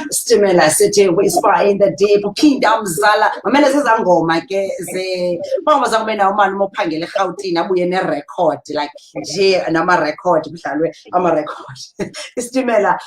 Stimela sithi whisper in the deep phinda mzala mamele sezangoma ke ze mama zakube nawo manje uma uphangela eGauteng abuye nerecord like nje nama record kudlalwe ama record istimela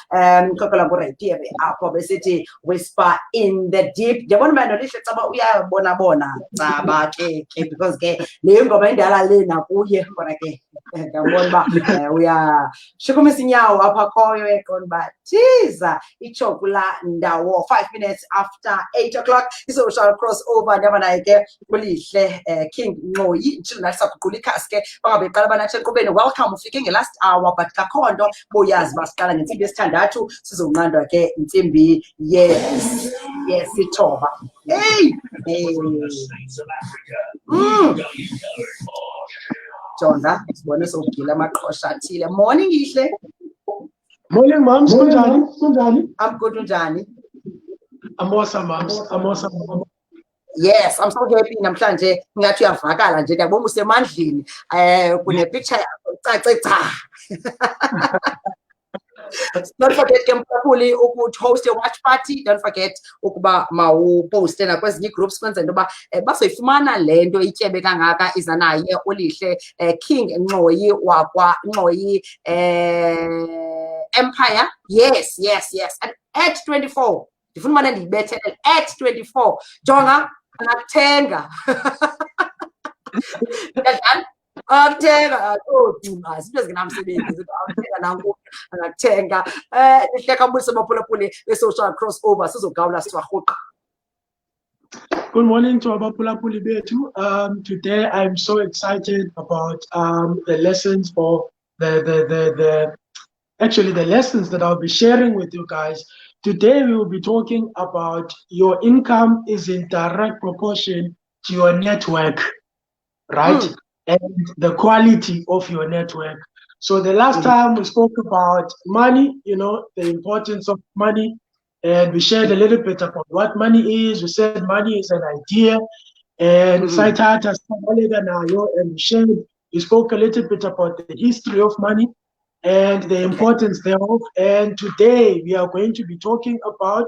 kokela ku radio apho besithi whisper in the deep yabona manje lihle caba uyabona bona caba ke because ke le ngoma indala lena kuye khona ke ngabona ba uya shikumisa inyawo apha khoyo eqona ba jiza ichokula ndawo 5 minutes after 8 o'clock i-social crossover ndaba naye ke kulihle King Nqoyi njalo nalisaguqula ikhasi ke bangabe qala banathi enkqubeni welcome ufike ngelast hour but kakhonto boyazi basiqala ngensimbi yesithandathu sizonqandwa ke insimbi yesithoba hey Jonda sibone sokugila amaqhosha athile morning ihle Morning, moms. Kunjani? I'm good, unjani? I'm awesome, moms. I'm awesome. Yes, I'm so happy namhlanje ngathi uyavakala nje ndiyabona usemandleni kune picture yakho cace cha. Don't forget Kempapuli ukuthi host a watch party. Don't forget ukuba mawuposte na kwezinye groups kwenza into ba basoyifumana lento ityebe kangaka iza naye olihle King Nqoyi wakwa Nqoyi Empire. Yes. And at 24 ndifuna manje ndiyibethele at 24 jonga angakuthenga akuthenga izinto ezingenamsebenzi akuthenga nanku angakuthenga lihleka mbulise abaphulaphuli be-social crossover sizogawula siwarhuqa. Good morning to abaphulaphuli bethu. Today I'm so excited about the lessons for actually the lessons that I'll be sharing with you guys. Today we will be talking about your income is in direct proportion to your network, right? And the quality of your network. So the last time we spoke about money, the importance of money, and we shared a little bit about what money is. We said money is an idea, and and we spoke a little bit about the history of money and the importance thereof. And today we are going to be talking about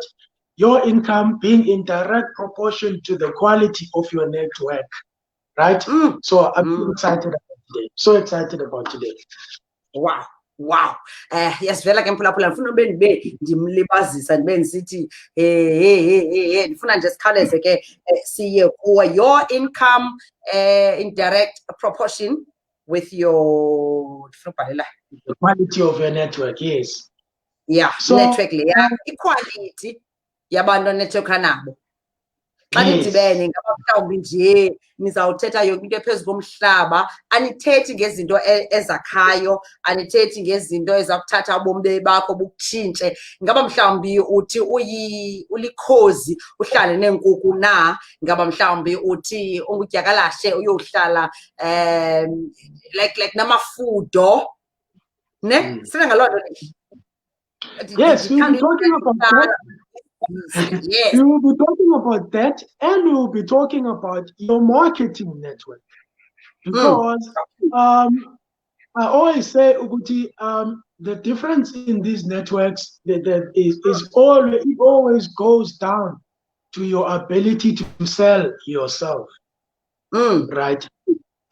your income being in direct proportion to the quality of your network, right? So I'm so excited about today. Wow. Yes, vela ke mphulaphula ngifuna ube ndimlibazisa ndibe ngisithi ndifuna nje sikhaleze ke siye kuwa your income in direct proportion with your the quality of your network. Yes. Yeah, so, network le equality yabantu network nabo. Xa nidibene ngaba mhlawumbi nje nizawuthetha yonke into ephezulu komhlaba anithethi ngezinto ezakhayo anithethi ngezinto ezakuthatha ubomi bakho bukutshintshe ngaba mhlawumbi uthi ulikhozi uhlale neenkuku na ngaba mhlawumbi uthi ungudyakalashe uyohlala like namafudo ne sina ngaloo nto. Yes, we'll be talking about that. Yes. We will be talking about that, and we will be talking about your marketing network. Because I always say, Uguti, the difference in these networks it always goes down to your ability to sell yourself. Right.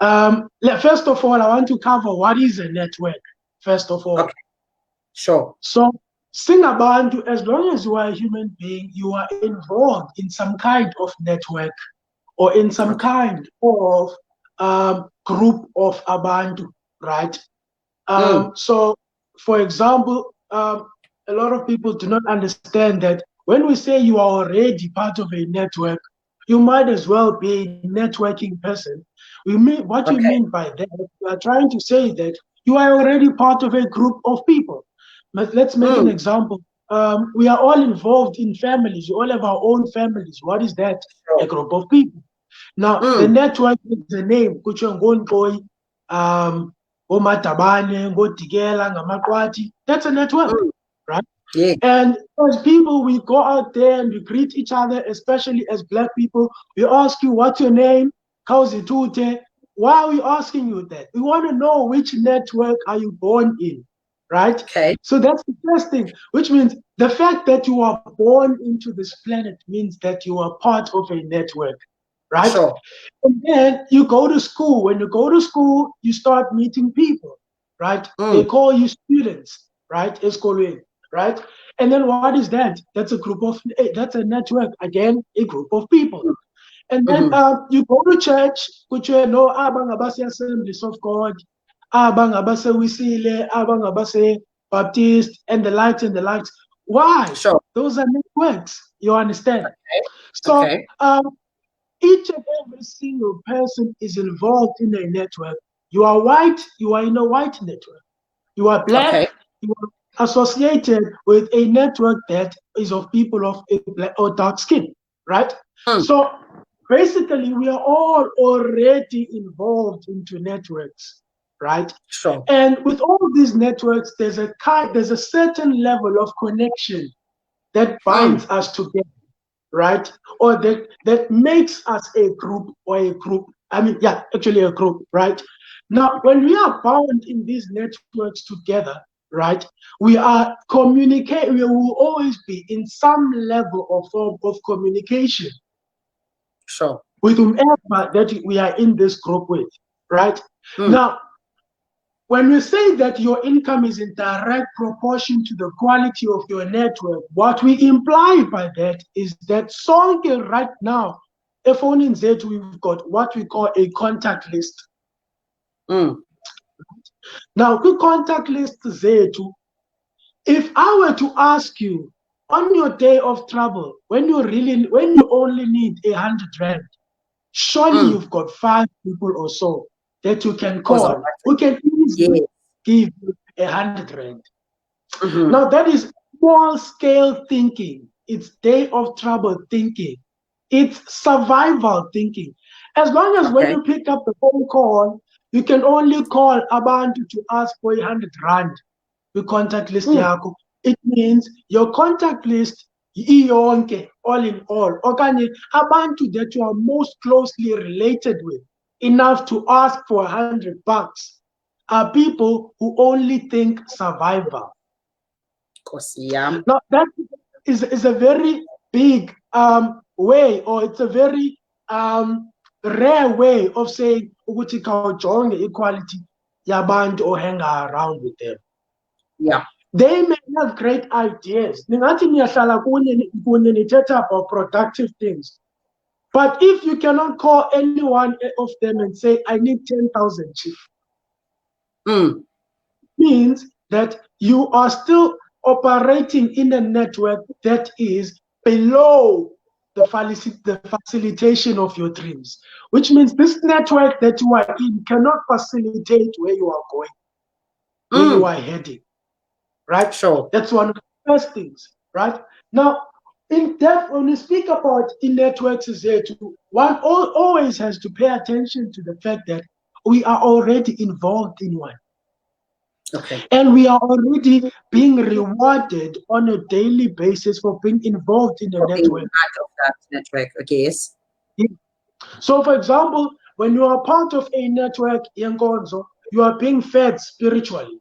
First of all, I want to cover what is a network. First of all. Okay. Sure. So sing about as long as you are a human being, you are involved in some kind of network or in some kind of group of abantu, right? So, for example, a lot of people do not understand that when we say you are already part of a network, you might as well be a networking person. What we mean by that, we are trying to say that you are already part of a group of people. But let's make an example. We are all involved in families. We all have our own families. What is that? A group of people. Now, the network is the name. That's a network, right? Yeah. And as people, we go out there and we greet each other, especially as Black people. We ask you, what's your name? How's it? Why are we asking you that? We want to know which network are you born in, right? Okay. So that's the first thing, which means the fact that you are born into this planet means that you are part of a network, right? Sure. And then you go to school. When you go to school, you start meeting people, right? They call you students, right? Eskolweni, right? And then what is that? That's that's a network, again, a group of people. And then you go to church, which you know, abangabase Assemblies of God, abangabase Wisile, abangabase Baptist, and the likes and the likes. Why? Sure. Those are networks. You understand? Okay. So Okay. each and every single person is involved in a network. You are white, you are in a white network. You are Black, you are associated with a network that is of people of a black or dark skin, right? So basically, we are all already involved into networks, right? Sure. And with all these networks, there's a certain level of connection that binds us together, right? Or that makes us a group actually a group, right? Now, when we are bound in these networks together, right, we are communicate. We will always be in some level or form of communication. Sure. With whomever that we are in this group with, right? Now, when we say that your income is in direct proportion to the quality of your network, what we imply by that is that sonke right now, if only in Z, we've got what we call a contact list. Now, the contact list Z, if I were to ask you on your day of trouble, when you only need 100 rand, surely you've got 5 people or so that you can call who can easily give you 100 rand. Now, that is small scale thinking. It's day of trouble thinking. It's survival thinking. As long as when you pick up the phone call, you can only call abantu to ask for 100 rand. The contact list yakho. It means your contact list iyonke, all in all, okanye abantu that you are most closely related with enough to ask for 100 bucks are people who only think survival. Now that is a very big way, or it's a very rare way of saying ukuthi khawujonge equality yabantu or hang around with them. Yeah. They may have great ideas. Ningathi niyahlala kunye nithetha about productive things. But if you cannot call any one of them and say, I need 10,000, chief, means that you are still operating in a network that is below the facilitation of your dreams, which means this network that you are in cannot facilitate where you are going, where you are heading. Right? Sure. That's one of the first things, right? Now, in depth, when we speak about in networks, one always has to pay attention to the fact that we are already involved in one. Okay. And we are already being rewarded on a daily basis for being involved in the network. Part of that network, okay, yes. So, for example, when you are part of a network, you are being fed spiritually.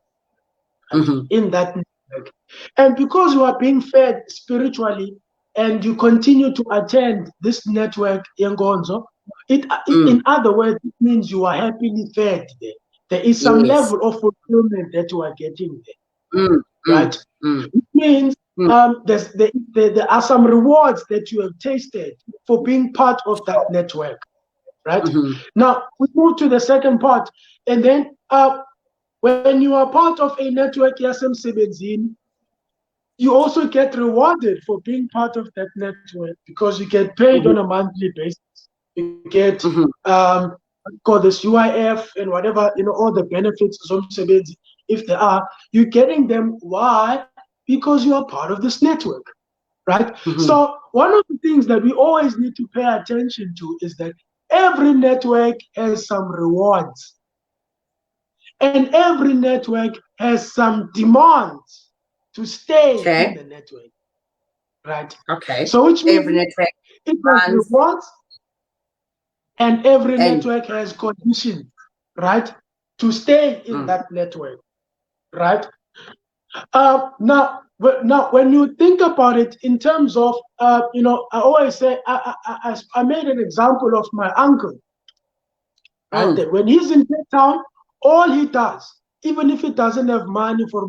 In that network. And because you are being fed spiritually and you continue to attend this network, Yengonzo, in other words, it means you are happily fed there. There is some level of fulfillment that you are getting there. Right? It means there are some rewards that you have tasted for being part of that network. Right? Now, we move to the second part. And then when you are part of a network, yasemsebenzini, you also get rewarded for being part of that network because you get paid on a monthly basis. You get call this UIF and whatever, all the benefits, if there are, you're getting them. Why? Because you are part of this network, right? So one of the things that we always need to pay attention to is that every network has some rewards. And every network has some demands to stay in the network, right? Okay. So which means every network it has rewards, and every network has conditions, right, to stay in that network, right? Now, when you think about it in terms of, I always say, I made an example of my uncle. Right? That when he's in Cape Town, all he does, even if he doesn't have money for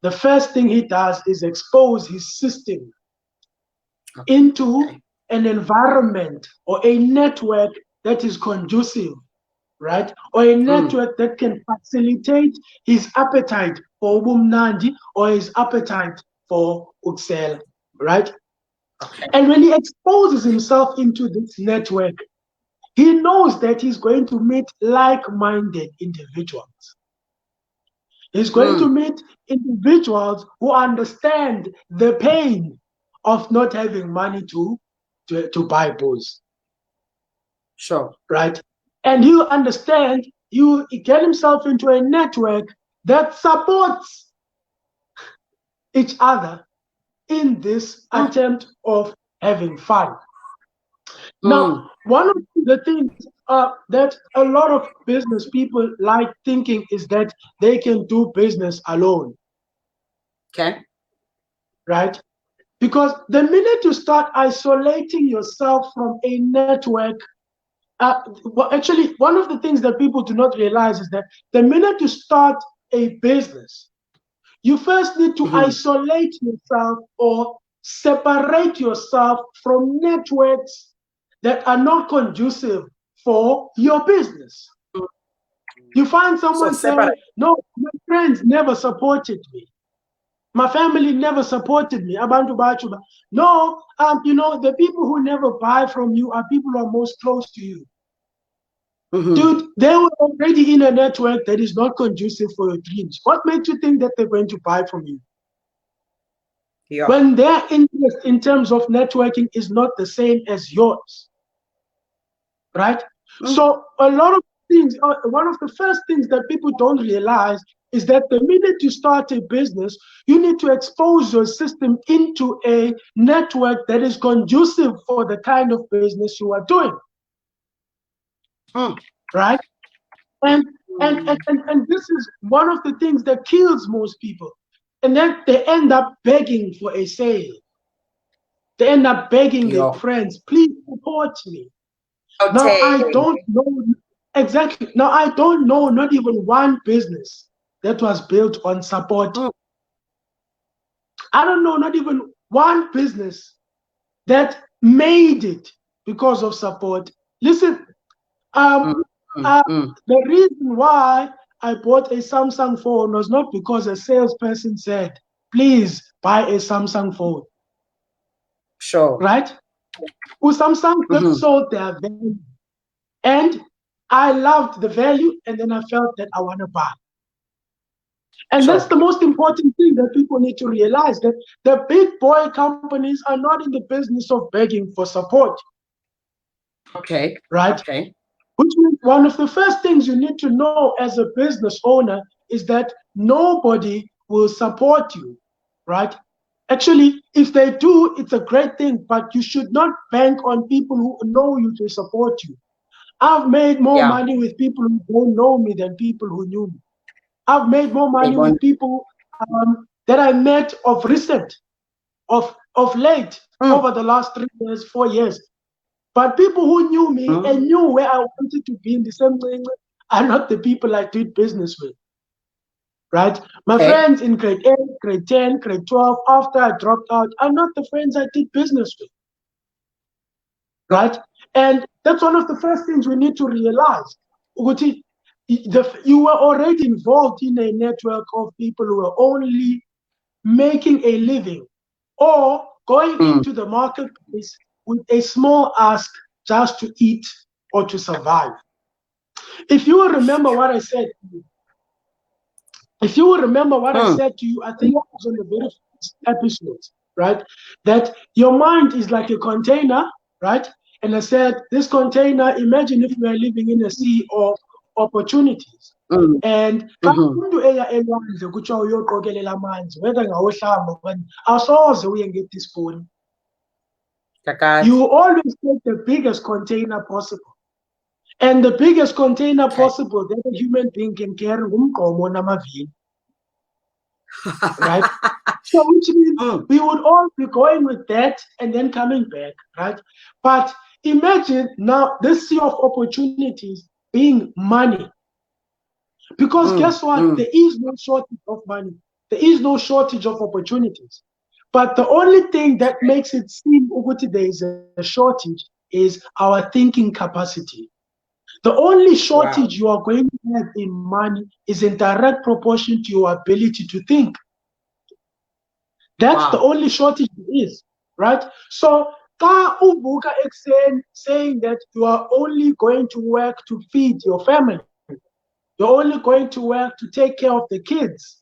the first thing he does is expose his system into an environment or a network that is conducive, right? Or a network that can facilitate his appetite for ubumnandi or his appetite for uksela, right? And when he exposes himself into this network, he knows that he's going to meet like-minded individuals. He's going to meet individuals who understand the pain of not having money to buy booze. Sure. Right? And he'll understand, you get himself into a network that supports each other in this attempt of having fun. Now, one of the things that a lot of business people like thinking is that they can do business alone. Okay. Right? Because the minute you start isolating yourself from a network, well, actually, one of the things that people do not realize is that the minute you start a business, you first need to isolate yourself or separate yourself from networks that are not conducive for your business. You find someone saying, no, my friends never supported me. My family never supported me. Abantu bachuba. No, the people who never buy from you are people who are most close to you. Dude, they were already in a network that is not conducive for your dreams. What makes you think that they're going to buy from you? Yeah. When their interest in terms of networking is not the same as yours. Right? So a lot of things, one of the first things that people don't realize is that the minute you start a business, you need to expose your system into a network that is conducive for the kind of business you are doing. Right? And this is one of the things that kills most people. And then they end up begging for a sale. They end up begging their friends, please support me. Now, I don't know exactly. Now, I don't know not even one business that was built on support. I don't know not even one business that made it because of support. Listen, the reason why I bought a Samsung phone was not because a salesperson said, please buy a Samsung phone. Sure. Right? Well, Samsung just sold their value. And I loved the value, and then I felt that I want to buy. And that's the most important thing that people need to realize, that the big boy companies are not in the business of begging for support. Okay. Right? Okay. Which means one of the first things you need to know as a business owner is that nobody will support you. Right? Actually, if they do, it's a great thing, but you should not bank on people who know you to support you. I've made more money with people who don't know me than people who knew me. I've made more money with people that I met of recent, of late, over the last 3 years, 4 years. But people who knew me and knew where I wanted to be in the same way are not the people I did business with. Right? My friends in grade 8, grade 10, grade 12, after I dropped out, are not the friends I did business with. Right? And that's one of the first things we need to realize. You were already involved in a network of people who were only making a living or going into the marketplace with a small ask just to eat or to survive. If you will remember what I said, I think it was on the very first episode, right? That your mind is like a container, right? And I said, this container, imagine if we are living in a sea of opportunities. And umuntu eya elwandle kuthiwa uyoqokelela amanzi whether ngawohlamba okanye awusoze uye nge-teaspoon. You always take the biggest container possible. And the biggest container possible that a human being can carry ngumgqomo namavili. Right? So which means we would all be going with that and then coming back, right? But imagine now this sea of opportunities being money. Because guess what? There is no shortage of money. There is no shortage of opportunities. But the only thing that makes it seem like there is a shortage is our thinking capacity. The only shortage you are going to have in money is in direct proportion to your ability to think. That's the only shortage there is, right? So, saying that you are only going to work to feed your family, you're only going to work to take care of the kids,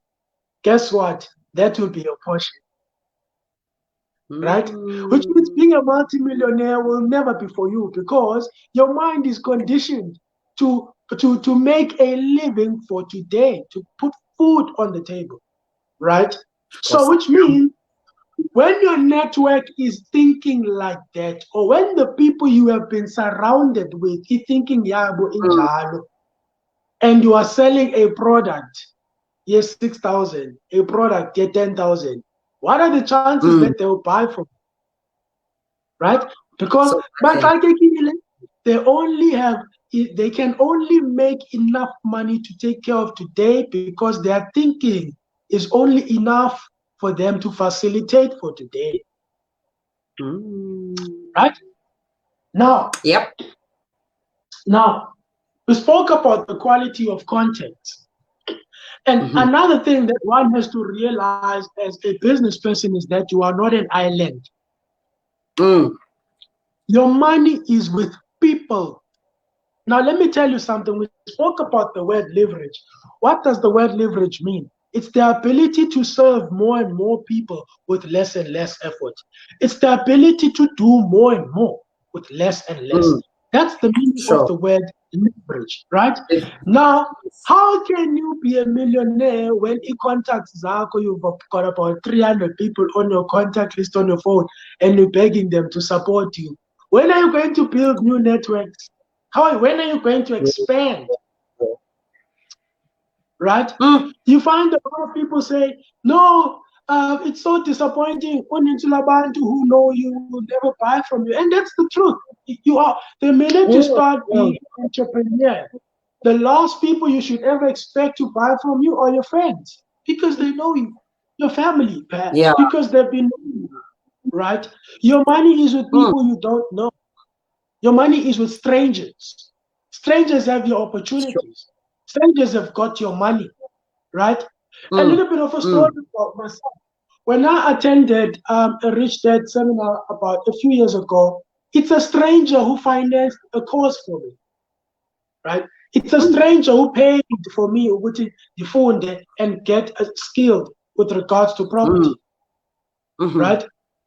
guess what? That will be your portion. Right? Which means being a multimillionaire will never be for you because your mind is conditioned to make a living for today, to put food on the table. Right? So which means when your network is thinking like that, or when the people you have been surrounded with is thinking yabo injalo, and you are selling a product, yes, 6,000, a product, get 10,000. What are the chances that they will buy from you? Right? Because they can only make enough money to take care of today because their thinking is only enough for them to facilitate for today. Right? Now, Now, we spoke about the quality of content. And another thing that one has to realize as a business person is that you are not an island. Your money is with people. Now, let me tell you something. We spoke about the word leverage. What does the word leverage mean? It's the ability to serve more and more people with less and less effort. It's the ability to do more and more with less and less. That's the meaning of the word leverage, right? Now, how can you be a millionaire when in contacts you've got about 300 people on your contact list on your phone and you're begging them to support you? When are you going to build new networks? When are you going to expand? Right? You find a lot of people say, no, it's so disappointing. Who know you will never buy from you. And that's the truth. The minute you start being an entrepreneur, the last people you should ever expect to buy from you are your friends because they know you, your family, perhaps, because they've been knowing you, right? Your money is with people you don't know. Your money is with strangers. Strangers have your opportunities. Strangers have got your money, right? A little bit of a story about myself. When I attended a Rich Dad seminar about a few years ago, it's a stranger who financed a course for me, right? It's a stranger who paid for me with the phone and get skilled with regards to property, right?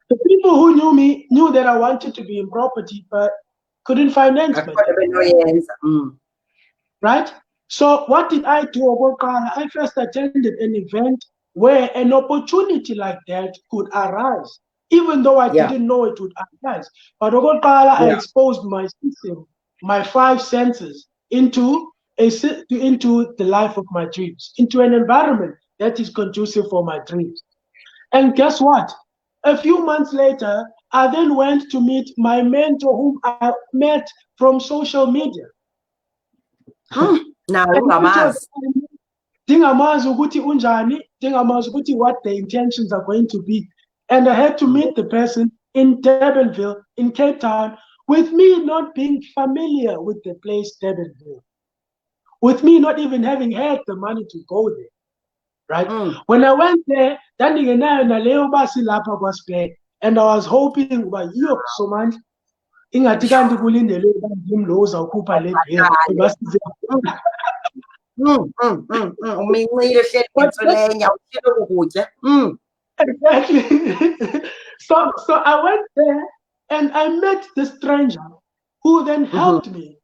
The people who knew me knew that I wanted to be in property, but couldn't finance me. Right? So what did I do? I first attended an event where an opportunity like that could arise, even though I didn't know it would arise. But I exposed my system, my 5 senses into the life of my dreams, into an environment that is conducive for my dreams. And guess what? A few months later, I then went to meet my mentor whom I met from social media. Ndingamazi ukuthi unjani, ndingamazi ukuthi what the intentions are going to be. And I had to meet the person in Durbanville, in Cape Town, with me not being familiar with the place Durbanville, with me not even having had the money to go there, right? When I went there, and I was hoping, so much. ingathi kanti kulindelwe kanti lo uzawukhupha le bill ebasize. Umincile hleli ngentswelenya ushilo ukutya. Exactly. So I went there and I met the stranger who then helped me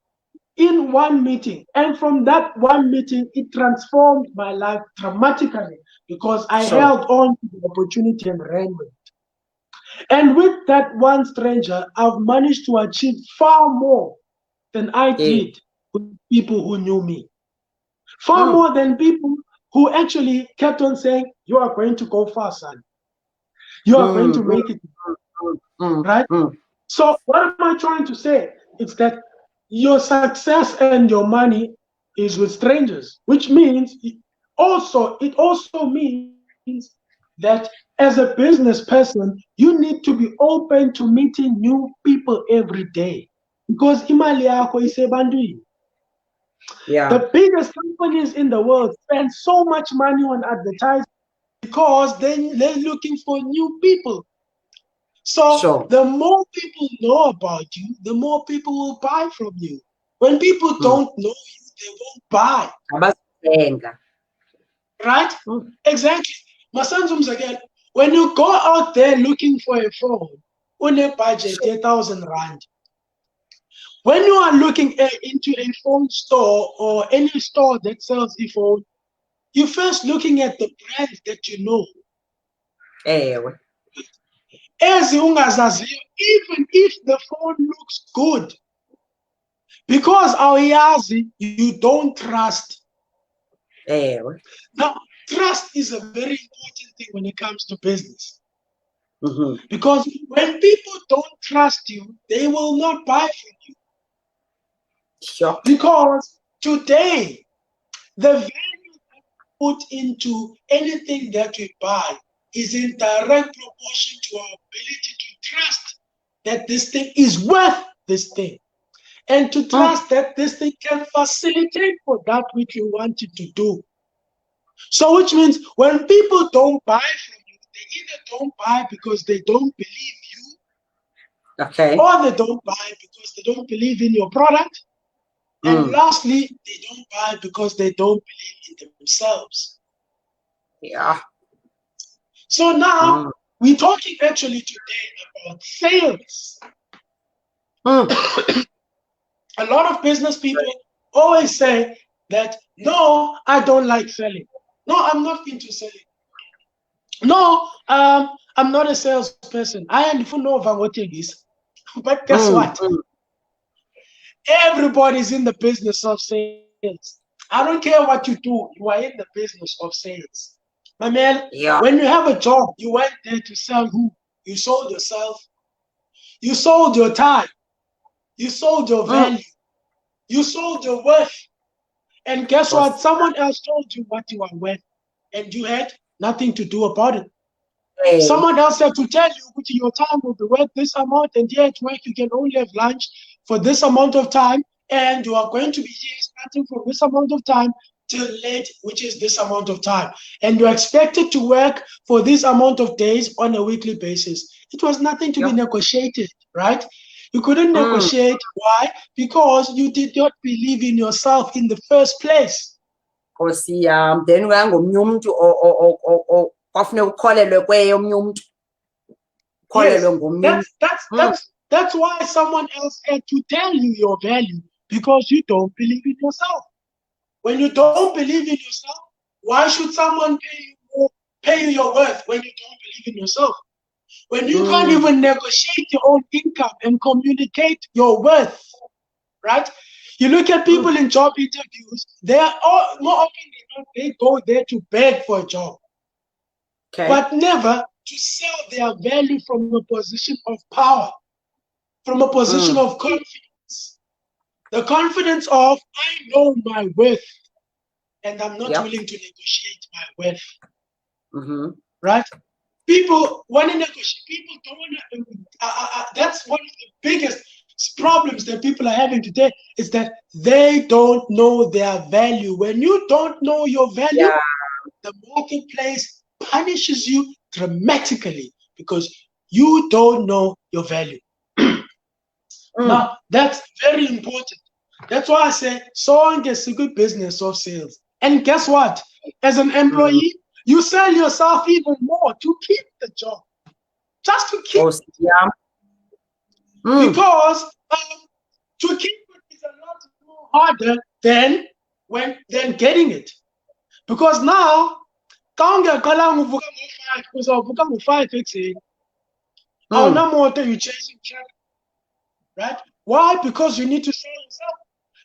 in one meeting. And from that one meeting, it transformed my life dramatically because I held on to the opportunity and ran with it. And with that one stranger, I've managed to achieve far more than I did with people who knew me. Far more than people who actually kept on saying, you are going to go far, son. You are going to make it. Right? So what am I trying to say? It's that your success and your money is with strangers, which means it also means that as a business person, you need to be open to meeting new people every day. Because imali yakho isebantwini. The biggest companies in the world spend so much money on advertising because they're looking for new people. So the more people know about you, the more people will buy from you. When people don't know you, they won't buy. Right? Exactly. Masanzums again. When you go out there looking for a phone, on a budget, 1,000 rand. When you are looking into a phone store or any store that sells a phone, you're first looking at the brand that you know. Even if the phone looks good, because awuyazi, you don't trust. Now, trust is a very important thing when it comes to business. Because when people don't trust you, they will not buy from you. Because today, the value that we put into anything that we buy is in direct proportion to our ability to trust that this thing is worth this thing. And to trust that this thing can facilitate for that which you want it to do. So which means when people don't buy from you, they either don't buy because they don't believe you, or they don't buy because they don't believe in your product. And lastly, they don't buy because they don't believe in themselves. So now we're talking actually today about sales. A lot of business people always say that, no, I don't like selling. No, I'm not into selling. No, I'm not a salesperson. I am know what it is. But guess what? Everybody's in the business of sales. I don't care what you do, you are in the business of sales. My man, when you have a job, you went there to sell who? You sold yourself. You sold your time. You sold your value. You sold your worth. And guess what? Someone else told you what you are worth. And you had nothing to do about it. Someone else said to tell you which your time will be worth this amount, and here at work you can only have lunch for this amount of time, and you are going to be here starting from this amount of time till late, which is this amount of time. And you're expected to work for this amount of days on a weekly basis. It was nothing to be negotiated, right? You couldn't negotiate. Why? Because you did not believe in yourself in the first place. Then that's why someone else had to tell you your value, because you don't believe in yourself. When you don't believe in yourself, why should someone pay you your worth when you don't believe in yourself? When you can't even negotiate your own income and communicate your worth, right? You look at people in job interviews, they are all, more often than not, they go there to beg for a job. But never to sell their value from a position of power, from a position of confidence. The confidence of, I know my worth, and I'm not willing to negotiate my worth. Right? People want to negotiate. People don't want to. That's one of the biggest problems that people are having today, is that they don't know their value. When you don't know your value, the marketplace punishes you dramatically because you don't know your value. Now, that's very important. That's why I say, sewing is a good business of sales. And guess what? As an employee, you sell yourself even more to keep the job. Just to keep it. Yeah. Because to keep it is a lot more harder than getting it. Because now, you're chasing traffic, right? Why? Because you need to sell yourself.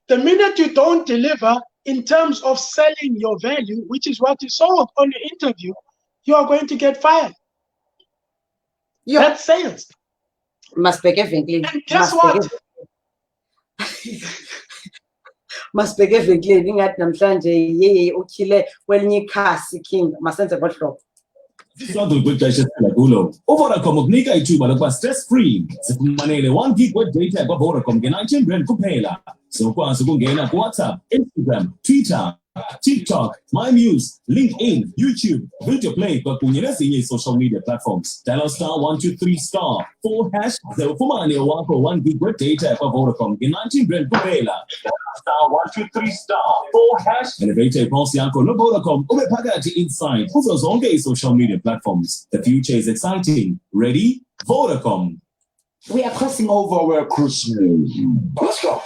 The minute you don't deliver in terms of selling your value, which is what you sold on your interview, you are going to get fired. Yeah. That's sales. Must be giving. And guess what? Must be giving. Ingathi namhlanje ye ukhile kwelinye ikhasi king masenze ngohlobo. Isonto kwixesha esiphila kulo uVodacom ukunika ithuba lokuba stress free sifumanele 1 gig wedata kwaVodacom nge-R19 kuphela sokwazi ukungena kuWhatsApp, Instagram, Twitter, TikTok, MyMuse, LinkedIn, YouTube, Video Play kwakunye nezinye social media platforms. Dial *123*4# ze ufumane owakho 1 gig wedata kwaVodacom nge-R19 kuphela. *123*4# elevate ipulse yakho noVodacom ube phakathi inside kuzo zonke i-social media platforms. The future is exciting. Ready? Vodacom. We are crossing over where Christmas. Let's go.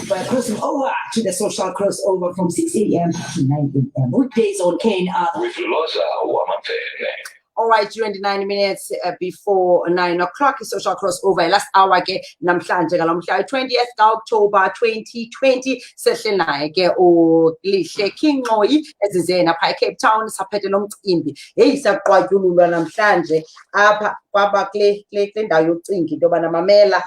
We're crossing over to the social crossover from 6 a.m. to 9 a.m. Weekdays on KNR. With Loza Wamapene. All right, 29 minutes before 9 o'clock is social crossover. Last hour ke namhlanje ngalomhla 20th October 2020 sehle naye ke uLihle King Nqoyi ezizena pha eCape Town saphethe nomcimbi. Hey siyaqwatyululwa namhlanje apha kwaba kule ndawo yocinga into bana mamela.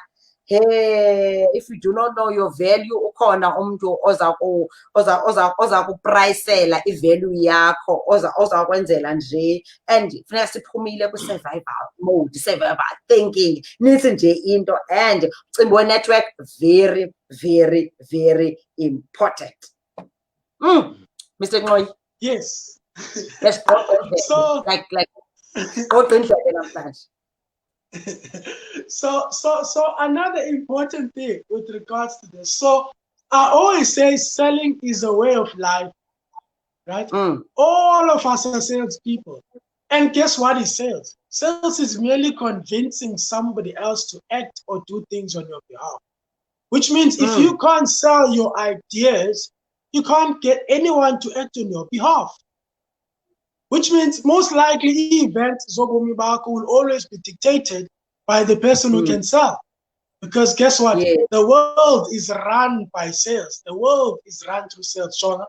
Hey, if you do not know your value, ukhona umuntu oza kupricela ivalue yakho, oza kwenzela nje, and funeka siphumile ku survival mode, survival thinking, nithi nje into, and umcimbi network very, very, very important. Mr. Ngoyi. Yes. Let's go. So like go to namhlanje. So another important thing with regards to this. So I always say selling is a way of life, right? All of us are salespeople. And guess what is sales? Sales is merely convincing somebody else to act or do things on your behalf. Which means if you can't sell your ideas, you can't get anyone to act on your behalf. Which means most likely events Zobomi Bako will always be dictated by the person who can sell. Because guess what? Yeah. The world is run by sales. The world is run through sales, Shona.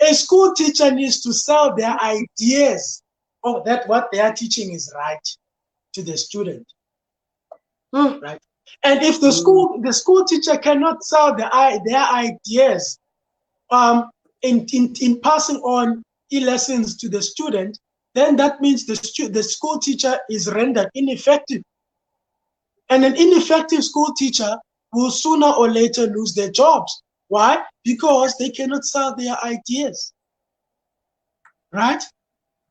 A school teacher needs to sell their ideas of that what they are teaching is right to the student. Right? And if the school teacher cannot sell their ideas in passing on lessons to the student, then that means the school teacher is rendered ineffective. And an ineffective school teacher will sooner or later lose their jobs. Why? Because they cannot sell their ideas. Right?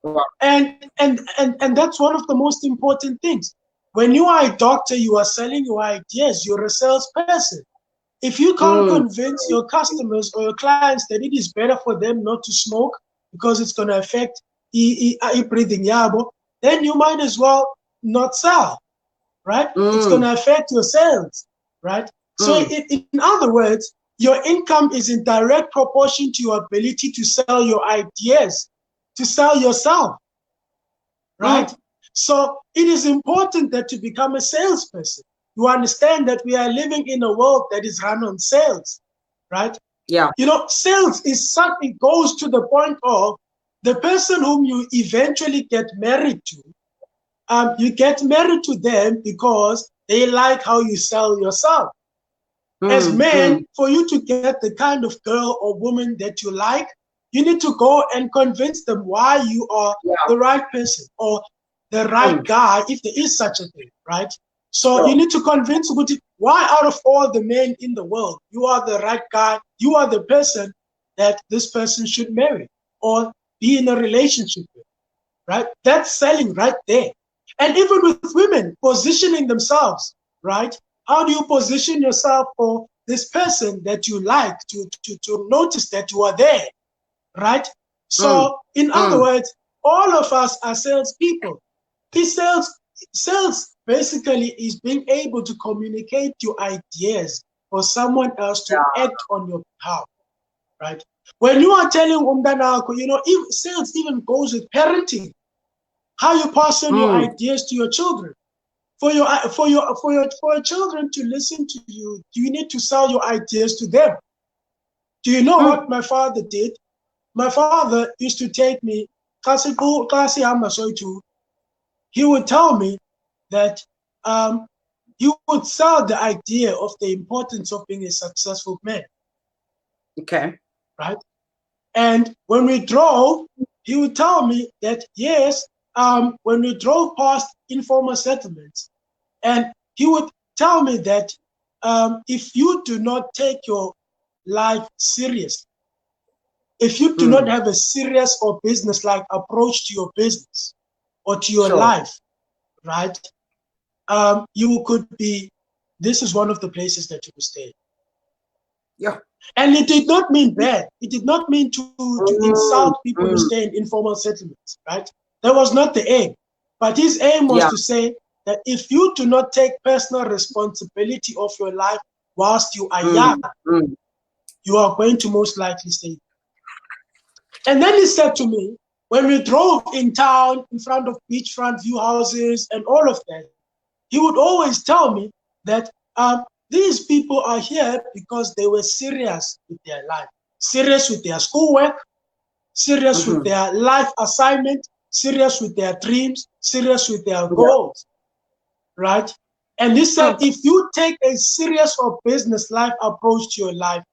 Wow. And that's one of the most important things. When you are a doctor, you are selling your ideas. You're a salesperson. If you can't convince your customers or your clients that it is better for them not to smoke because it's going to affect breathing, then you might as well not sell, right? It's going to affect your sales, right? So in other words, your income is in direct proportion to your ability to sell your ideas, to sell yourself, right? So it is important that to become a salesperson, you understand that we are living in a world that is run on sales, right? Yeah. You know, sales is something goes to the point of the person whom you eventually get married to. You get married to them because they like how you sell yourself. As men, for you to get the kind of girl or woman that you like, you need to go and convince them why you are the right person or the right guy, if there is such a thing, right? So you need to convince why out of all the men in the world, you are the right guy, you are the person that this person should marry or be in a relationship with, right? That's selling right there. And even with women positioning themselves, right? How do you position yourself for this person that you like to notice that you are there, right? So in other words, all of us are salespeople. These sales basically is being able to communicate your ideas for someone else to act on your behalf, right? When you are telling umdanako, sales even goes with parenting, how you pass on your ideas to your children. For your children to listen to you, you need to sell your ideas to them. Do you know what my father did? My father used to take me, he would tell me that he would sell the idea of the importance of being a successful man. Okay. Right? And when we drove, he would tell me that, yes, when we drove past informal settlements, and he would tell me that if you do not take your life seriously, if you do not have a serious or business-like approach to your business or to your life, right, you could be, this is one of the places that you will stay. Yeah. And it did not mean bad. It did not mean to insult people who stay in informal settlements, right? That was not the aim. But his aim was to say that if you do not take personal responsibility of your life whilst you are young, you are going to most likely stay. And then he said to me, when we drove in town in front of beachfront view houses and all of that, he would always tell me that these people are here because they were serious with their life, serious with their schoolwork, serious with their life assignment, serious with their dreams, serious with their goals, right? And he said, if you take a serious or business life approach to your life,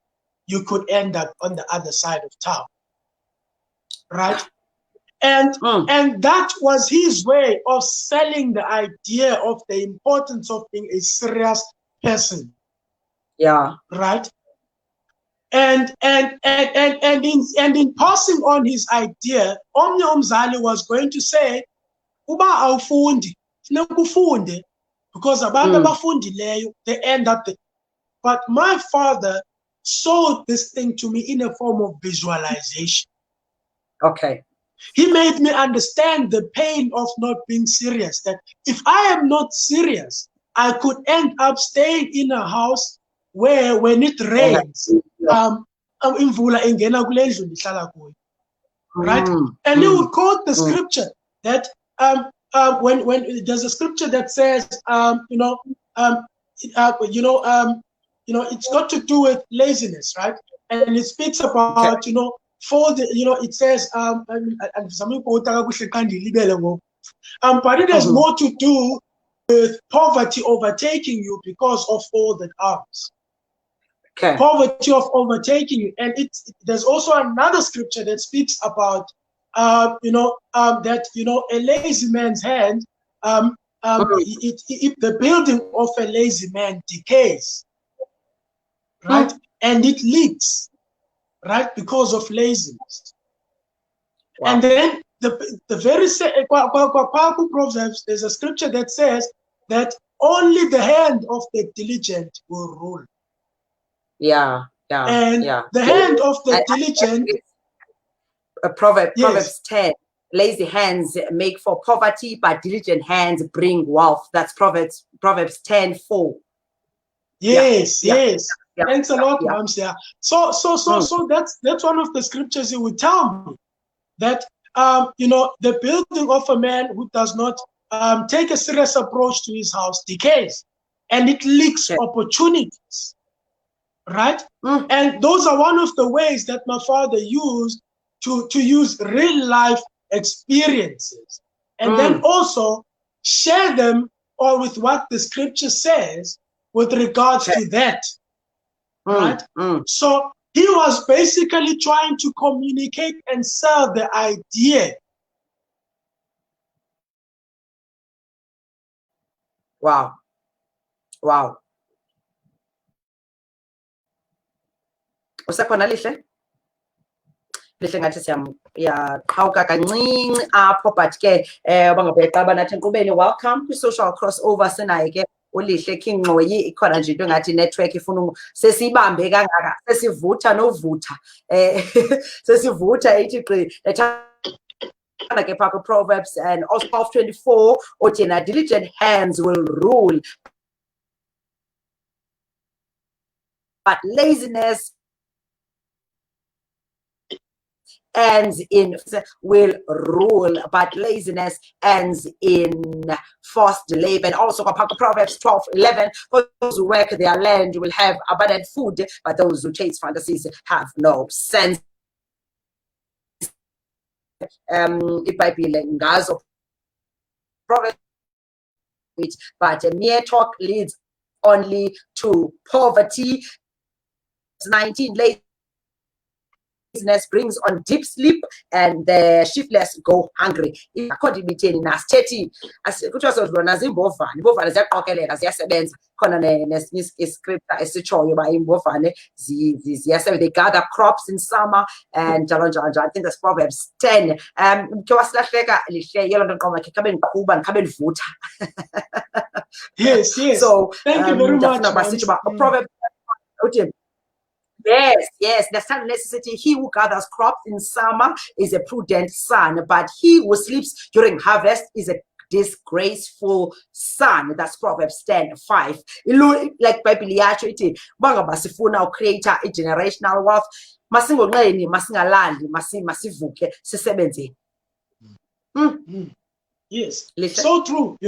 you could end up on the other side of town, right? And that was his way of selling the idea of the importance of being a serious person. Yeah. Right. And in passing on his idea, Omnye Umzali was going to say, Uba awufundi, funeka ufunde, because abantu abafundileyo, they end up there. But my father sold this thing to me in a form of visualization. Okay. He made me understand the pain of not being serious. That if I am not serious, I could end up staying in a house where when it rains, imvula ingena kule ndlu ndihlala kuyo. Right? And he would quote the scripture that when there's a scripture that says, it's got to do with laziness, right? And it speaks about, for the, it says, but it has more to do with poverty overtaking you because of all that arms. Okay. Poverty of overtaking you. And there's also another scripture that speaks about, that, a lazy man's hand, the building of a lazy man decays, right? And it leaks, right? Because of laziness. Wow. And then the very Proverbs, there's a scripture that says that only the hand of the diligent will rule. Yeah. And the hand of the diligent. Proverbs 10. Lazy hands make for poverty, but diligent hands bring wealth. That's Proverbs 10:4. Yes. Thanks a lot, Mamsia. So that's one of the scriptures he would tell me, that the building of a man who does not take a serious approach to his house decays, and it leaks opportunities, right? And those are one of the ways that my father used to use real life experiences, and then also share them or with what the scripture says with regards to that, right? So he was basically trying to communicate and sell the idea. Wow. Usekhona lihle? Lihle ngathi siyaqhawuka kancinci apho, but ke bangabeqaba nathi enkqubeni. Welcome to Social Crossover. Sinaye ke ulihle King Ngcoyi ikhona nje into engathi network ifuna sesibambe kangaka sesivutha novutha sesivutha ithi gqi ke pha Proverbs and also 12:24 uthi na diligent hands will rule but laziness ends in will rule, but laziness ends in forced labor. And also Proverbs 12:11, for those who work their land will have abundant food, but those who chase fantasies have no sense. iBhayibhile ngazo Proverbs, but mere talk leads only to poverty. 19, laziness brings on deep sleep and the shiftless go hungry. According to nasthethi kuthiwa sodlwana zimbovane, imbovane ziyaqokeleka ziyasebenza khona nesinye iscripture esitshoyo uba imbovane ziyasebenza, they gather crops in summer and njalo njalo njalo. I think that's Proverbs 10. Khe wasilahleka lihle yelo nto nqoma khe khabe ndiqhuba ndikhabe ndivutha. Yes. So thank you very much. Proverbs. Yes, the sun necessity. He who gathers crops in summer is a prudent son, but he who sleeps during harvest is a disgraceful son. That's Proverbs 10:5. Like Bible yacho iti bangaba sifuna create a generational wealth. Masingonqeni, masingalandi, masivuke sisebenze. Yes, so true,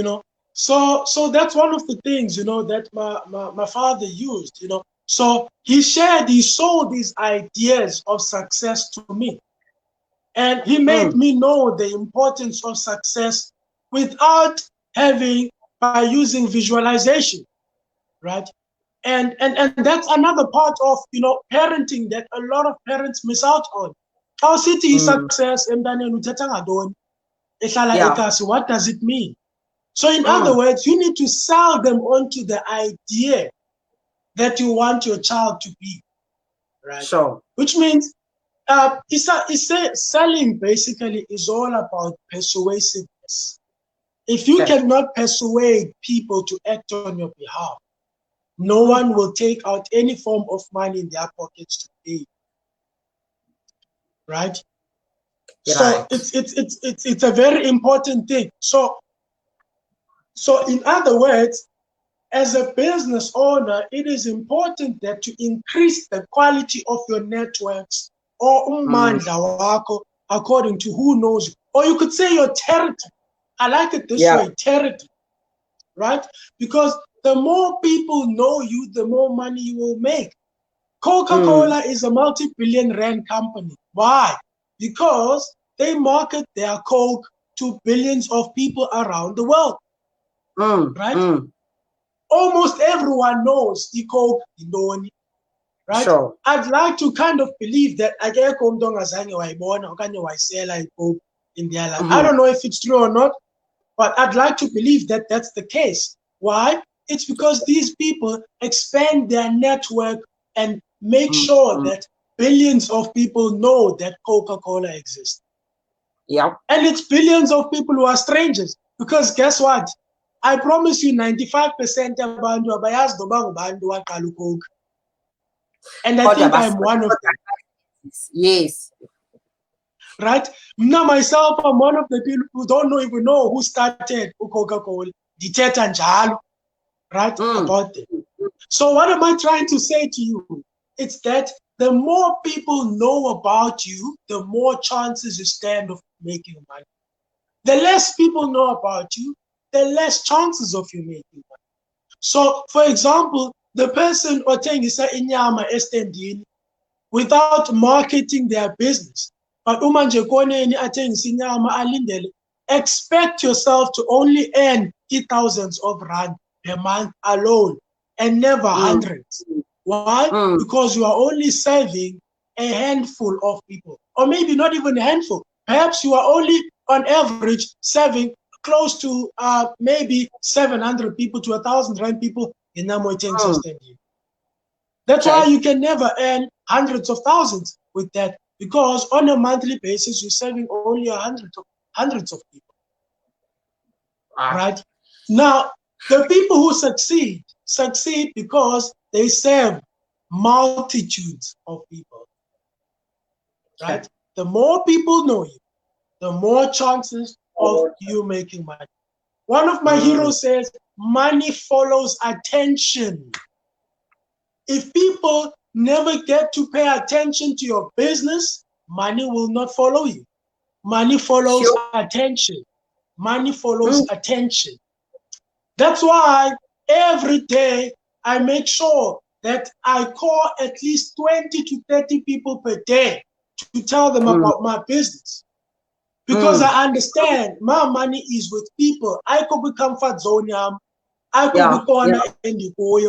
So that's one of the things, that my father used, So he sold these ideas of success to me. And he made me know the importance of success by using visualization, right? And that's another part of, parenting that a lot of parents miss out on. Our city is success, what does it mean? So in other words, you need to sell them onto the idea that you want your child to be, right? Sure. Which means selling basically is all about persuasiveness. If you cannot persuade people to act on your behalf, no one will take out any form of money in their pockets to pay, right? So it's a very important thing. So in other words, as a business owner, it is important that you increase the quality of your networks or ummandla wako according to who knows you. Or you could say your territory. I like it this way, territory, right? Because the more people know you, the more money you will make. Coca-Cola is a multi-billion rand company. Why? Because they market their Coke to billions of people around the world, right? Almost everyone knows the Coke Indoni, right? Sure. I'd like to kind of believe that I don't know if it's true or not, but I'd like to believe that that's the case. Why? It's because these people expand their network and make sure that billions of people know that Coca-Cola exists. Yeah. And it's billions of people who are strangers. Because guess what? I promise you 95% abantu abayazi noba ngubani waqala uCoke. And I think I'm one of them. Yes. Right? Now myself, I'm one of the people who don't even know who started Coca-Cola. Dithetha njalo. Right? About them. So what am I trying to say to you? It's that the more people know about you, the more chances you stand of making money. The less people know about you, the less chances of you making money. So, for example, the person othengisa inyama estendini without marketing their business, but uma nje koneni athengisa inyama alindele, expect yourself to only earn thousands of rand per month alone and never hundreds. Why? Because you are only serving a handful of people, or maybe not even a handful. Perhaps you are only on average serving close to maybe 700 people to 1,000 rand people in Namoiteng system. That's why you can never earn hundreds of thousands with that, because on a monthly basis you're serving only hundreds of people. Right now, The people who succeed because they serve multitudes of people, right? Okay. The more people know you, the more chances of you making money. One of my heroes says, money follows attention. If people never get to pay attention to your business, money will not follow you. Money follows Sure. attention. Money follows attention. That's why every day I make sure that I call at least 20 to 30 people per day to tell them about my business. Because I understand my money is with people. I could be comfort zone. I could be corner in the boy.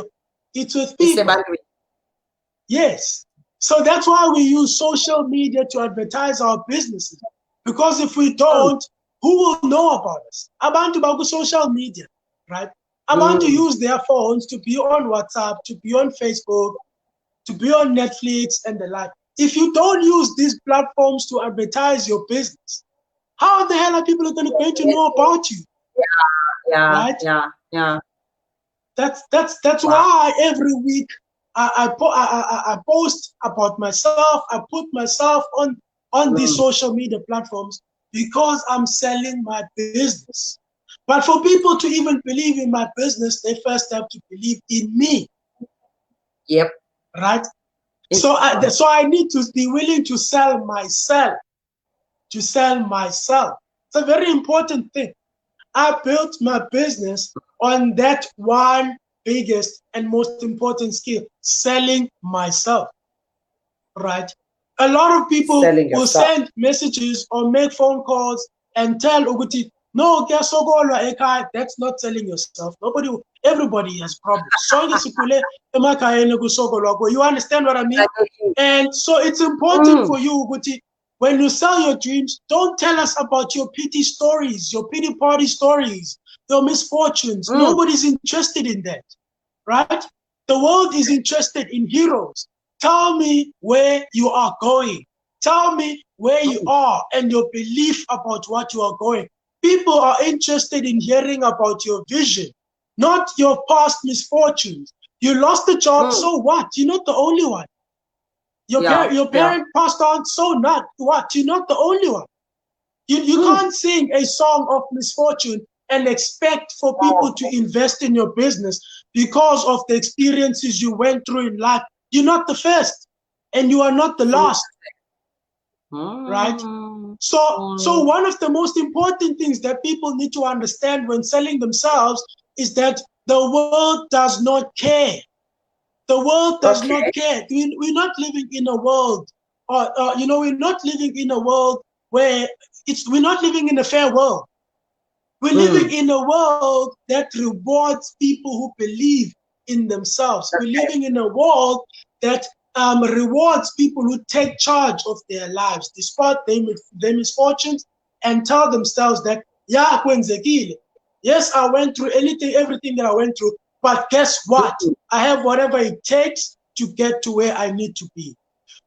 It's with people. Yes. So that's why we use social media to advertise our businesses. Because if we don't, who will know about us? Abantu baku social media, right? Abantu use their phones to be on WhatsApp, to be on Facebook, to be on Netflix and the like. If you don't use these platforms to advertise your business, how the hell are people going to know about you? Right? That's why every week I post about myself. I put myself on these social media platforms because I'm selling my business. But for people to even believe in my business, they first have to believe in me. Yep. Right? So I need to be willing to sell myself. To sell myself. It's a very important thing. I built my business on that one biggest and most important skill, selling myself, right? A lot of people will send messages or make phone calls and tell Uguti, no, that's not selling yourself. Everybody has problems. You understand what I mean? And so it's important for you, Uguti, when you sell your dreams, don't tell us about your pity stories, your pity party stories, your misfortunes. Nobody's interested in that, right? The world is interested in heroes. Tell me where you are going. Tell me where you are and your belief about what you are going. People are interested in hearing about your vision, not your past misfortunes. You lost a job, so what? You're not the only one. Your parent passed on, so not what? You're not the only one. You can't sing a song of misfortune and expect for people to invest in your business because of the experiences you went through in life. You're not the first, and you are not the last. Right? So one of the most important things that people need to understand when selling themselves is that the world does not care. The world does not care. We're not living in a world, we're not living in a world where we're not living in a fair world. We're living in a world that rewards people who believe in themselves. We're living in a world that rewards people who take charge of their lives, despite their misfortunes, and tell themselves that, yes, I went through everything that I went through, but guess what? I have whatever it takes to get to where I need to be.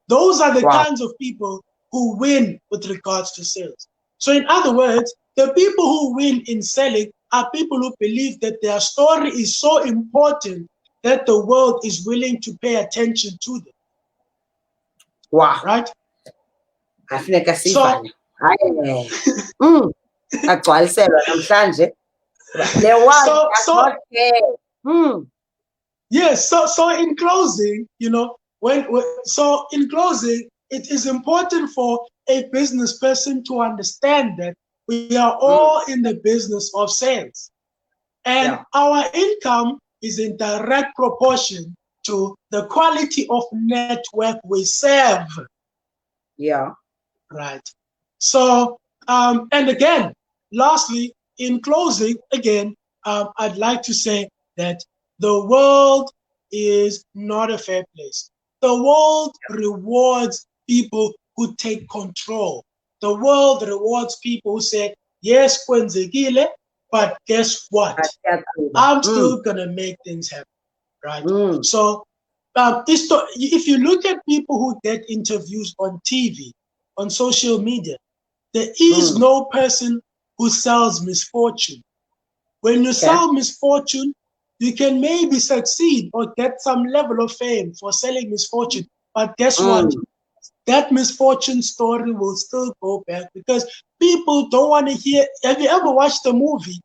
Those are the kinds of people who win with regards to sales. So in other words, the people who win in selling are people who believe that their story is so important that the world is willing to pay attention to them. Wow. Right? Afuneka sivane. Hayi. Agcwaliselwa namhlanje. The one does not care. Yes, so in closing, in closing, it is important for a business person to understand that we are all in the business of sales. And our income is in direct proportion to the quality of network we serve. Yeah. Right. So, and again, lastly, in closing, again, I'd like to say that the world is not a fair place. The world rewards people who take control. The world rewards people who say, yes, kwenzekile, but guess what? I'm still going to make things happen, right? So if you look at people who get interviews on TV, on social media, there is no person who sells misfortune. When you sell misfortune, you can maybe succeed or get some level of fame for selling misfortune. But guess what? That misfortune story will still go back because people don't want to hear. Have you ever watched a movie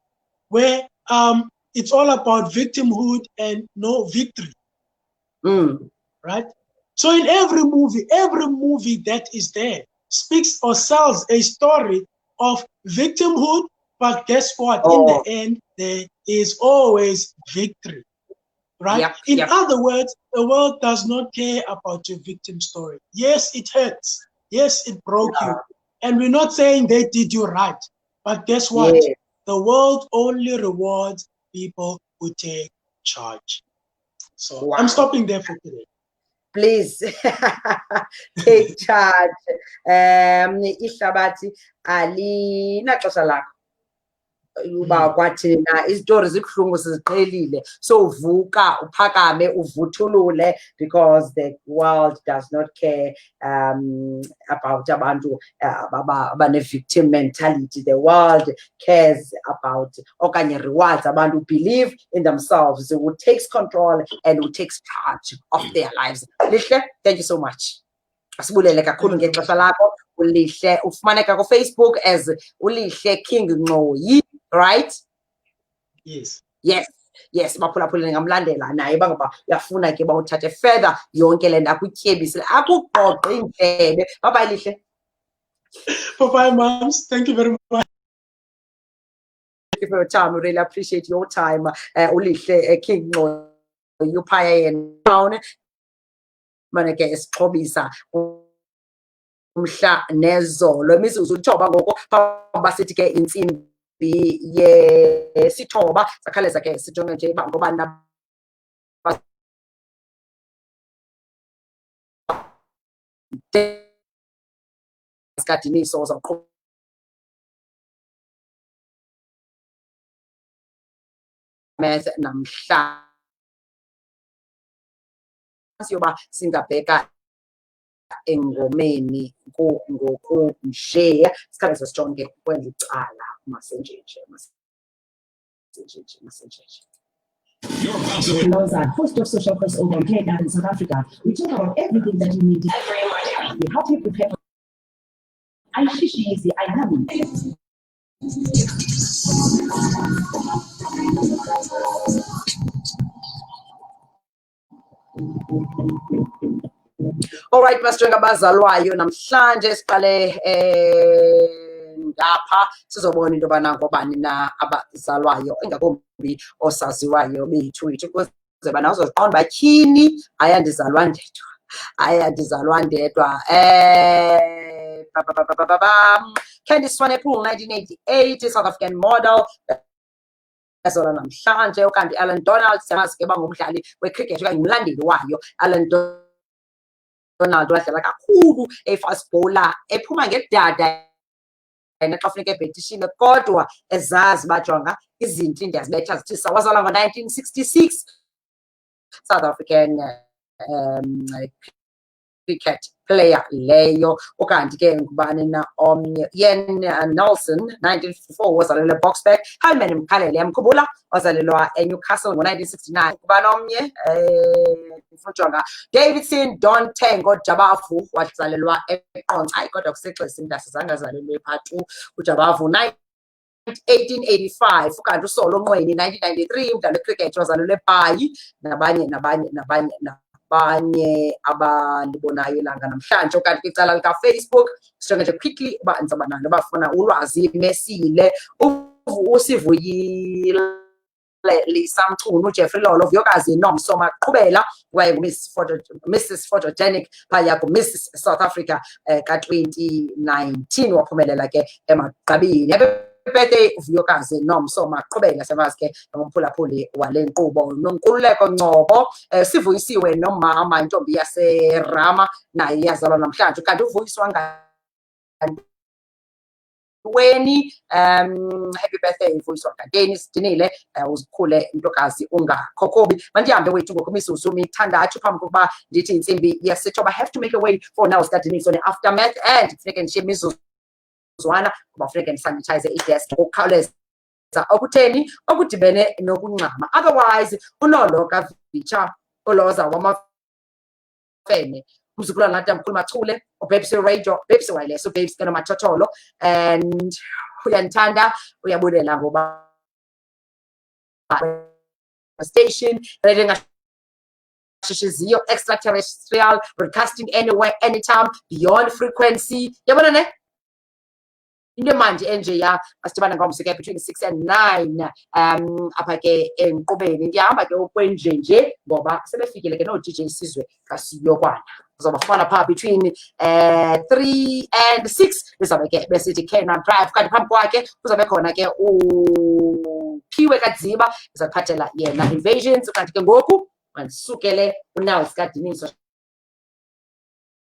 where it's all about victimhood and no victory? Right? So in every movie that is there speaks or sells a story of victimhood, but guess what? In the end, there is always victory. Right? In other words, the world does not care about your victim story. Yes, it hurts. Yes, it broke you. And we're not saying they did you right. But guess what? The world only rewards people who take charge. So I'm stopping there for today. Please take charge. Ihlabathi alinaxesha lakho. Uba kwathi na izitori zibuhlungu siziqhelile, so vuka uphakame uvuthulule, because the world does not care about abantu abane-victim mentality. The world cares about okanye rewards abantu who believe in themselves, who takes control and who takes charge of their lives. Lihle, thank you so much. Asibulele kakhulu ngexesha lakho. Ulihle ufumaneka Facebook as Ulihle King Ngcoyi, right? Yes. Baphulaphulile ngamlandela naye bangaba uyafuna ke bawuthathe further yonke le nto akutyebisile akuqoqe indlebe. Bye Lihle. Bye moms, thank you very much. Thank you for your time. We really appreciate your time. Ulihle King Ngcoyi uphaya yena mana ke esixhobisa umhla nezolo imizuzu 9 ngoko basithi ke intsimbi yesithoba sakhaleza ke sijonge nje ngobani isikadiniso zaqhubeka namhla siyoba singabheka engomeni ngokunje sikhawuleze sijonge kweli cala masenjenje. Loza, host of Social Crossover on Kenya in South Africa. We talk about everything that you need. We help you prepare for All right, masijonge abazalwayo namhlanje siqale ngapha sizobona into yobana ngobani na abazalwayo engakumbi osaziwayo bethu ukuze bana uzoziqonda batyhini ayandizalwa ndedwa. Candice Swanepoel, 1988, South African model. Ezola namhlanje ukanti Alan Donald siyazi ke bangumdlali wecricket okanye umlandeli wayo. Alan Donald wadlala kakhulu fast bowler ephuma ngedada yena xa funeka ebhetishile kodwa ezazi bajonga izinto ndiyazibetha zithi sawazalwa ngo-1966 South African cricket player leyo. Ukanti ke ngubani na omnye Ian Nelson, 1954, wazalelwa Boksburg. Hyman Mkhalele yamkhumbula, wazalelwa eNewcastle ngo-1969. Ngubani omnye ujonga Davidson Don Tengo Jabavu, wazalelwa eQonce. Hayi kodwa kusexesha indasizange azalelwe phaa uJabavu 1885. Ukanti uSolo Mnqweni 1993, umdlali wecricket wazalelwe eBhayi. Nabanye abalibonayo ilanga namhlanje. Ukanti kwicala likaFacebook sijonge nje quickly uba nizabanayo bafuna ulwazi mesile usivuyile Lisamchunu, Jeffrey Lolo, Vyokazi Nomso Maqhubela, waye Mrs Photogenic phaya Mrs South Africa ka-2019 waphumelela ke emagqabini. Birthday Vyokazi Nomso Maqhubela, siyazi ke ngumphulaphuli wale nkqubo. Nonkululeko Ngcobo sivuyisiwe nomama intombi yaseRama naye yazalwa namhlanje. Kanti uvuyiswa happy birthday Vuyiswa Kageni, sidinile uzikhule intokazi ungakhokobi. Mandihambe wethu ngokwemizuzu 6 phambi kokuba ndithi intsimbi yesithoba. Have to make a way for now sikadiniso ne-aftermath and funeke ndishiye imizuzwana kuba funeke ndisanitize idesk ngokukhawuleza okutheni okudibene nokungxama. Otherwise unolo kaVicha uloza wamafene umzukulwana lathi amkhulu Machule uBabes Radio Babes Wireless uBabes ke nomathotholo and uyandithanda uyabulela ngoba station radio ngashishiziyo extraterrestrial broadcasting anywhere anytime beyond frequency yabona ne into manje enjeya asithibana ngomso ke between 6 and 9 apha ke enkqubeni ndiyahamba ke ukwenjenje ngoba sebefikile ke no DJ Sizwe kasiyokwana uzobafumana pha between 3 and 6 lizabe ke besithi Kena Drive kanti phambi kwakhe kuzabe khona ke uphiwe kadziba izaphathela yena invasions kanti ke ngoku mandisukele uNels kaDiniso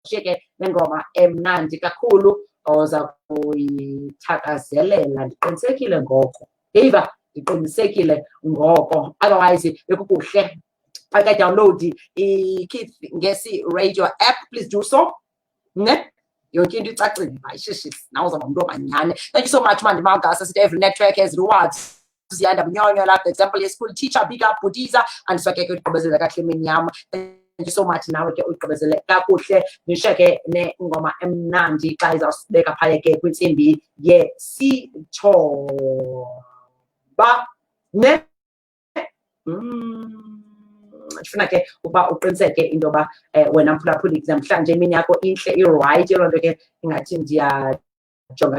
sheke nengoma emnandi kakhulu oza kuyithakazelela ndiqinisekile ngoko yiva ndiqinisekile ngoko otherwise bekukuhle aka download iKeith Ngesi radio app please do so ne yonke into icacile ayishishisi nawe uzaba umuntu omanyane. Thank you so much mandimagasa sithi every network has rewards Ziyanda Bunyonyo like the example ye school teacher big up Budiza and so ke ugqibezela kahle emini yam. Thank you so much nawe ke ugqibezele kakuhle nisheke ne ngoma emnandi xa izawusibeka phaya ke kwintsimbi yesithoba ne ndifuna ke uba uqiniseke into yoba wena mphulaphuli namhlanje imini yakho intle i-right loo nto ke ingathi ndiyajonga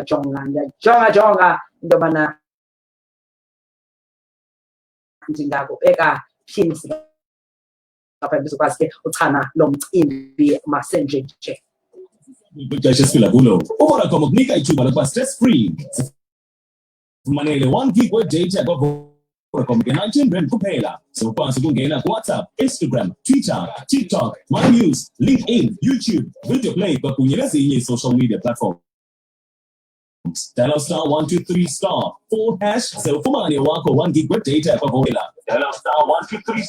into yobana ndingakubeka phini apha ndizokwazi ke uchana lo mcimbi masenje nje Kwixesha esiphila kulo uVodacom ukunika ithuba lokuba stress free ufumanele 1 gig wedata kwaVodacom nge-R19 kuphela sokwazi ukungena kuWhatsApp, Instagram, Twitter, TikTok, MyNews, LinkedIn, YouTube, Video Play kwakunye nezinye i-social media platforms. Dial star 123 *4# selufumane wakho 1 gig wedata kwaVodacom. Dial star 123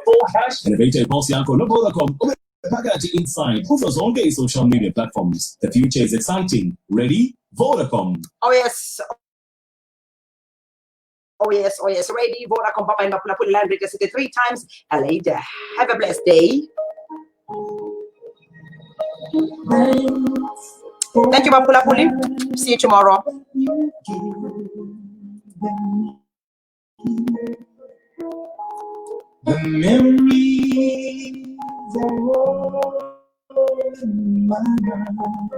*4# elevate ipulse yakho noVodacom phakathi inside kuzo zonke i-social media platforms. The future is exciting. Ready? Vodacom. Oh yes, ready Vodacom papa imaphulaphuli land rate 3 times later. Have a blessed day. Thank you maphulaphuli. See you tomorrow. The memories are all in my mind.